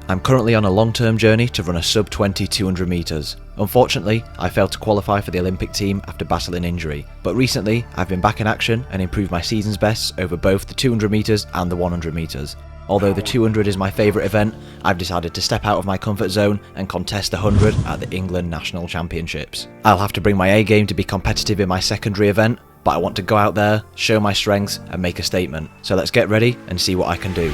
I'm currently on a long-term journey to run a sub-20 200 metres. Unfortunately, I failed to qualify for the Olympic team after battling injury, but recently I've been back in action and improved my season's bests over both the 200 metres and the 100 metres. Although the 200 is my favourite event, I've decided to step out of my comfort zone and contest the 100 at the England National Championships. I'll have to bring my A game to be competitive in my secondary event, but I want to go out there, show my strengths and make a statement. So let's get ready and see what I can do.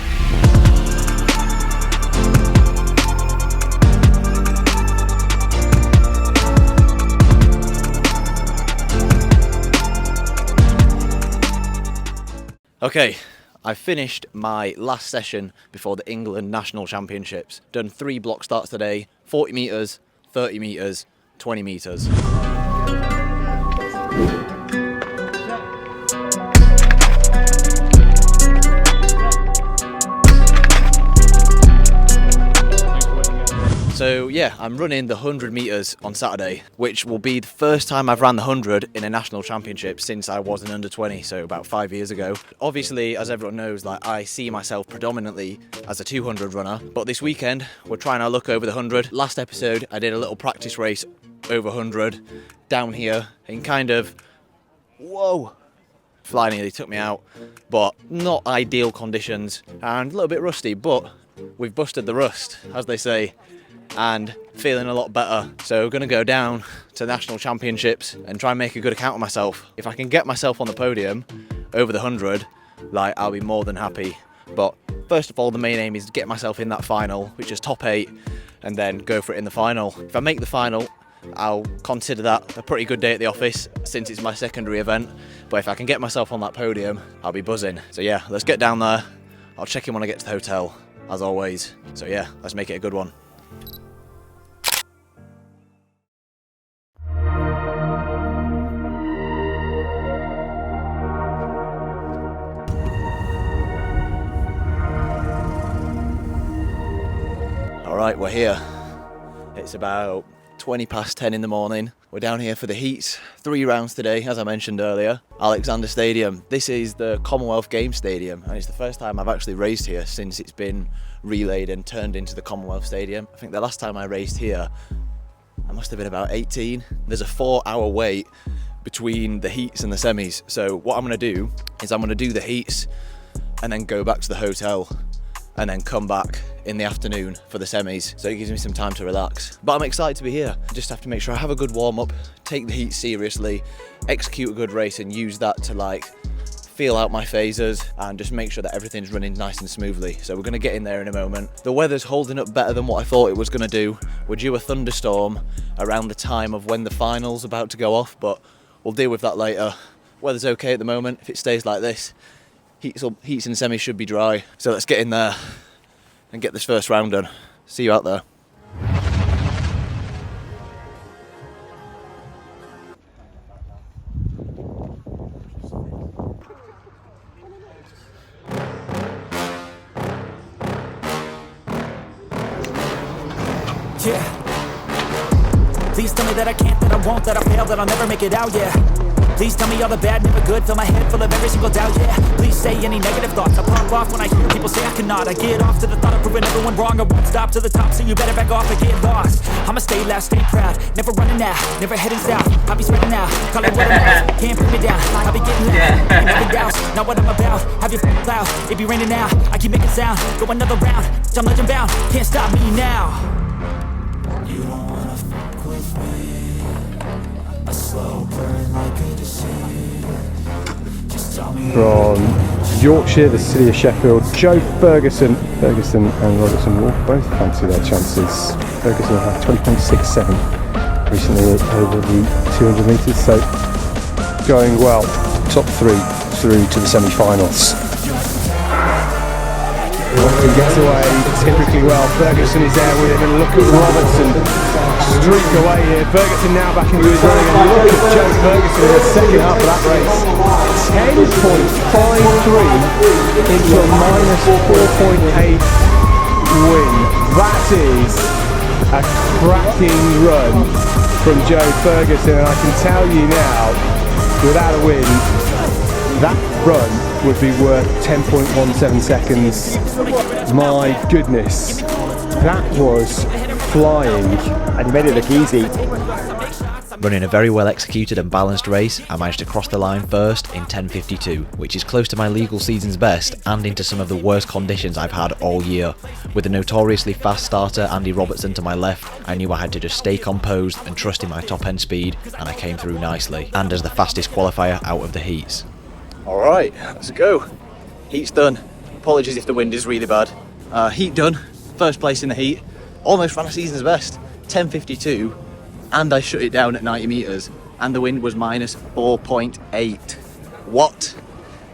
Okay, I finished my last session before the England National Championships. Done 3 block starts today, 40 metres, 30 metres, 20 metres. So yeah, I'm running the 100 metres on Saturday, which will be the first time I've ran the 100 in a national championship since I was an under 20, so about 5 years ago. Obviously, as everyone knows, I see myself predominantly as a 200 runner, but this weekend we're trying our luck over the 100. Last episode I did a little practice race over 100 down here in kind of, whoa, fly nearly took me out, but not ideal conditions and a little bit rusty, but we've busted the rust, as they say, and feeling a lot better. So gonna go down to national championships and try and make a good account of myself. If I can get myself on the podium over the 100, I'll be more than happy. But first of all, the main aim is to get myself in that final, which is top 8, and then go for it in the final. If I make the final, I'll consider that a pretty good day at the office since it's my secondary event. But if I can get myself on that podium, I'll be buzzing. So yeah, let's get down there. I'll check in when I get to the hotel, as always. So yeah, let's make it a good one. Alright, we're here. It's about 20 past 10 in the morning. We're down here for the heats. 3 rounds today, as I mentioned earlier. Alexander Stadium. This is the Commonwealth Games Stadium, and it's the first time I've actually raced here since it's been relayed and turned into the Commonwealth Stadium. I think the last time I raced here, I must have been about 18. There's a 4-hour wait between the heats and the semis. So what I'm gonna do is I'm gonna do the heats and then go back to the hotel and then come back in the afternoon for the semis, so it gives me some time to relax. But I'm excited to be here. I just have to make sure I have a good warm-up, take the heat seriously, execute a good race and use that to feel out my phases and just make sure that everything's running nice and smoothly. So we're gonna get in there in a moment. The weather's holding up better than what I thought it was gonna do. We're due a thunderstorm around the time of when the final's about to go off, but we'll deal with that later. Weather's okay at the moment. If it stays like this, heats and semis should be dry. So let's get in there and get this first round done. See you out there. Yeah. Please tell me that I can't, that I won't, that I fail, that I'll never make it out, yeah. Please tell me all the bad, never good, fill my head full of every single doubt, yeah. Please say any negative thoughts, I pop off when I hear people say I cannot. I get off to the thought of proving everyone wrong, I won't stop to the top, so you better back off and get lost. I'ma stay loud, stay proud, never running out, never heading south. I'll be spreading out, call it what I'm about, can't put me down. I'll be getting loud, ain't never doubts, not what I'm about. Have you f***ing cloud, it be raining now, I keep making sound, go another round, I'm legend bound, can't stop me now. You don't wanna fuck with me, a slow burn like a disease. From Yorkshire, the city of Sheffield, Joe Ferguson. Ferguson and Robertson will both fancy their chances. Ferguson had 20.67 recently over the 200 metres, so going well. Top 3 through to the semi-finals. He gets away typically well. Ferguson is there with him, and look at Robertson streak away here. Ferguson now back into his running, and look at Joe Ferguson in the second half of that race. 10.53 into a minus 4.8 win. That is a cracking run from Joe Ferguson, and I can tell you now, without a win, that run would be worth 10.17 seconds. My goodness. That was flying, and he made it look easy. Running a very well executed and balanced race, I managed to cross the line first in 10:52, which is close to my legal season's best and into some of the worst conditions I've had all year. With the notoriously fast starter Andy Robertson to my left, I knew I had to just stay composed and trust in my top end speed, and I came through nicely, and as the fastest qualifier out of the heats. Alright, let's go. Heat's done. Apologies if the wind is really bad. Heat done, first place in the heat, almost ran a season's best, 10:52. And I shut it down at 90 metres, and the wind was minus 4.8. What?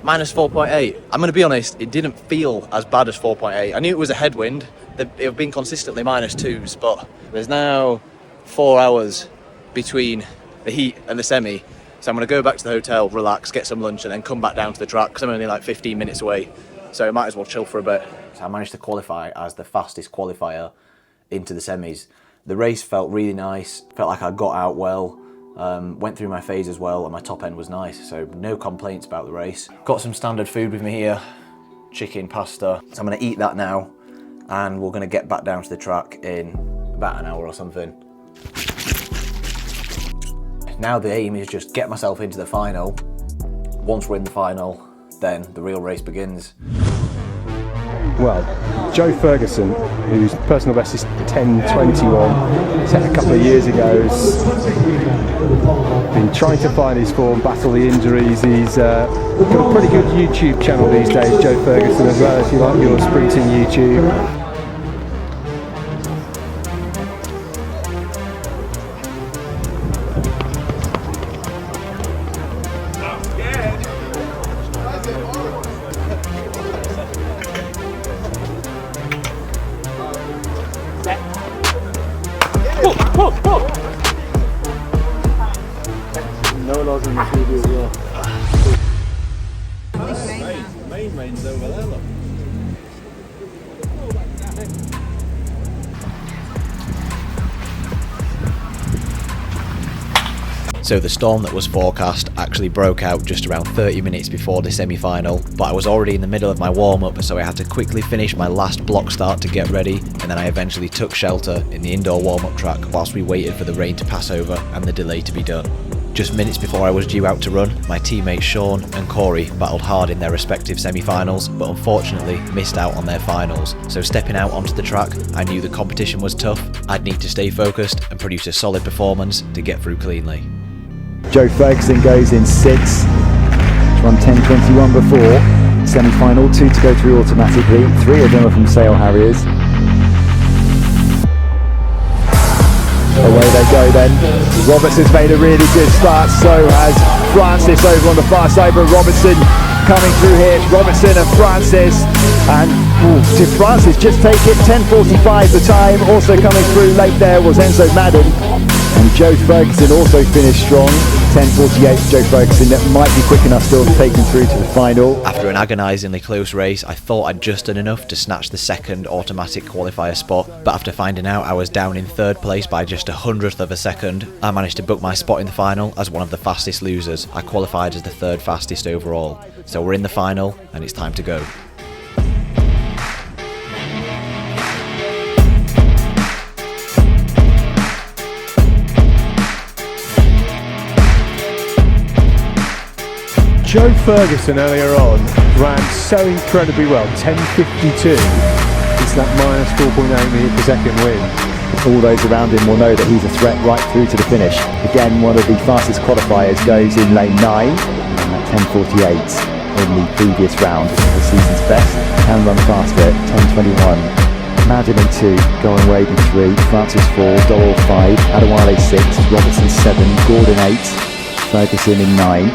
Minus 4.8. I'm going to be honest, it didn't feel as bad as 4.8. I knew it was a headwind. It had been consistently minus 2s, but there's now 4 hours between the heat and the semi. So I'm going to go back to the hotel, relax, get some lunch, and then come back down to the track, because I'm only like 15 minutes away. So I might as well chill for a bit. So I managed to qualify as the fastest qualifier into the semis. The race felt really nice, felt like I got out well, went through my phase as well, and my top end was nice, so no complaints about the race. Got some standard food with me here, chicken, pasta, so I'm gonna eat that now, and we're gonna get back down to the track in about an hour or something. Now the aim is just get myself into the final. Once we're in the final, then the real race begins. Well, Joe Ferguson, whose personal best is 10:21, set a couple of years ago, has been trying to find his form, battle the injuries. He's got a pretty good YouTube channel these days, Joe Ferguson, as well, if you like your sprinting YouTube. No loss in the studio as well. Main's over there, look. So the storm that was forecast actually broke out just around 30 minutes before the semi-final, but I was already in the middle of my warm-up, so I had to quickly finish my last block start to get ready, and then I eventually took shelter in the indoor warm-up track whilst we waited for the rain to pass over and the delay to be done. Just minutes before I was due out to run, my teammates Sean and Corey battled hard in their respective semi-finals, but unfortunately missed out on their finals. So stepping out onto the track, I knew the competition was tough, I'd need to stay focused and produce a solid performance to get through cleanly. Joe Ferguson goes in 6th, run 10:21 before, semi-final, 2 to go through automatically, 3 of them are from Sale Harriers. Away they go then. Robertson's made a really good start, so has Francis over on the far side, but Robertson coming through here. It's Robertson and Francis, and did Francis just take it? 10:45 the time. Also coming through late there was Enzo Madden, and Joe Ferguson also finished strong. 10:48. Joe Ferguson, that might be quick enough still to take him through to the final. After an agonisingly close race, I thought I'd just done enough to snatch the second automatic qualifier spot, but after finding out I was down in 3rd place by just 100th of a second, I managed to book my spot in the final as one of the fastest losers. I qualified as the 3rd fastest overall. So we're in the final, and it's time to go. Joe Ferguson earlier on ran so incredibly well, 10:52. It's that minus 4.8 meters per second win. All those around him will know that he's a threat right through to the finish. Again, one of the fastest qualifiers goes in lane 9 at 10:48 in the previous round. The season's best, can run faster, 10:21. Madden in 2, going away in 3, Francis 4, Dorrell 5, Adewale 6, Robertson 7, Gordon 8, Ferguson in 9.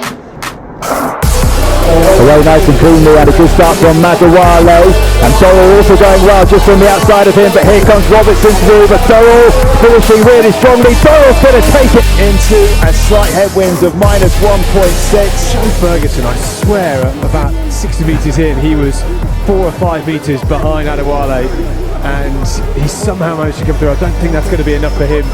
Away nice and cleanly, and a good start from Adewale, and Dorrell also going well just on the outside of him, but here comes Robertson through, but Dorrell finishing really strongly. Dorrell's going to take it into a slight headwinds of minus 1.6. Joe Ferguson, I swear, at about 60 metres in, he was 4 or 5 metres behind Adewale, and he somehow managed to come through. I don't think that's going to be enough for him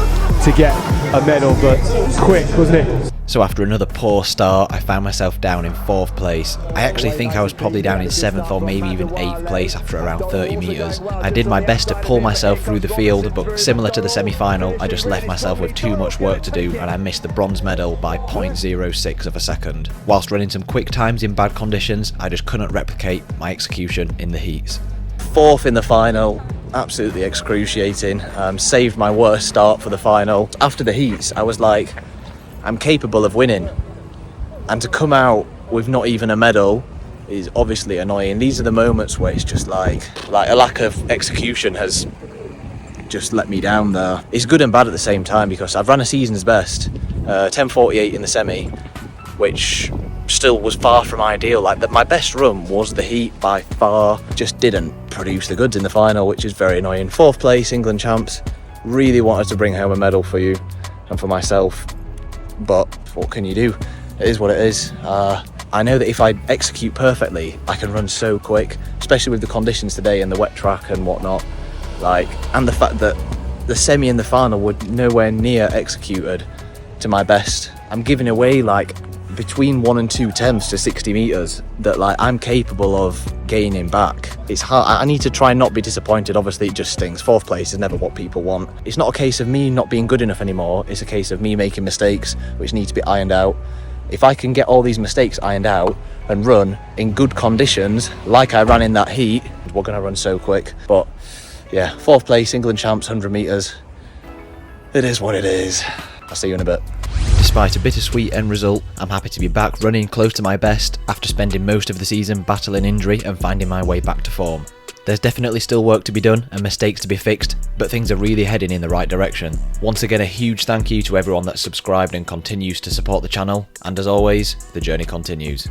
to get a medal, but quick, wasn't it? So after another poor start, I found myself down in 4th place. I actually think I was probably down in 7th or maybe even 8th place after around 30 metres. I did my best to pull myself through the field, but similar to the semi-final, I just left myself with too much work to do and I missed the bronze medal by 0.06 of a second. Whilst running some quick times in bad conditions, I just couldn't replicate my execution in the heats. 4th in the final, absolutely excruciating. Saved my worst start for the final. After the heats, I was like, I'm capable of winning, and to come out with not even a medal is obviously annoying. These are the moments where it's just like a lack of execution has just let me down there. It's good and bad at the same time because I've run a season's best, 10:48 in the semi, which still was far from ideal. My best run was the heat by far, just didn't produce the goods in the final, which is very annoying. 4th place, England champs. Really wanted to bring home a medal for you and for myself. But what can you do? It is what it is. I know that if I execute perfectly, I can run so quick, especially with the conditions today and the wet track and whatnot. And the fact that the semi and the final were nowhere near executed to my best. I'm giving away between 1 and 2 tenths to 60 metres that I'm capable of gaining back. It's hard. I need to try and not be disappointed. Obviously it just stings. 4th place is never what people want. It's not a case of me not being good enough anymore. It's a case of me making mistakes which need to be ironed out. If I can get all these mistakes ironed out and run in good conditions like I ran in that heat, we're going to run so quick. But yeah, 4th place, England champs, 100 metres. It is what it is. I'll see you in a bit. Despite a bittersweet end result, I'm happy to be back running close to my best after spending most of the season battling injury and finding my way back to form. There's definitely still work to be done and mistakes to be fixed, but things are really heading in the right direction. Once again, a huge thank you to everyone that's subscribed and continues to support the channel, and as always, the journey continues.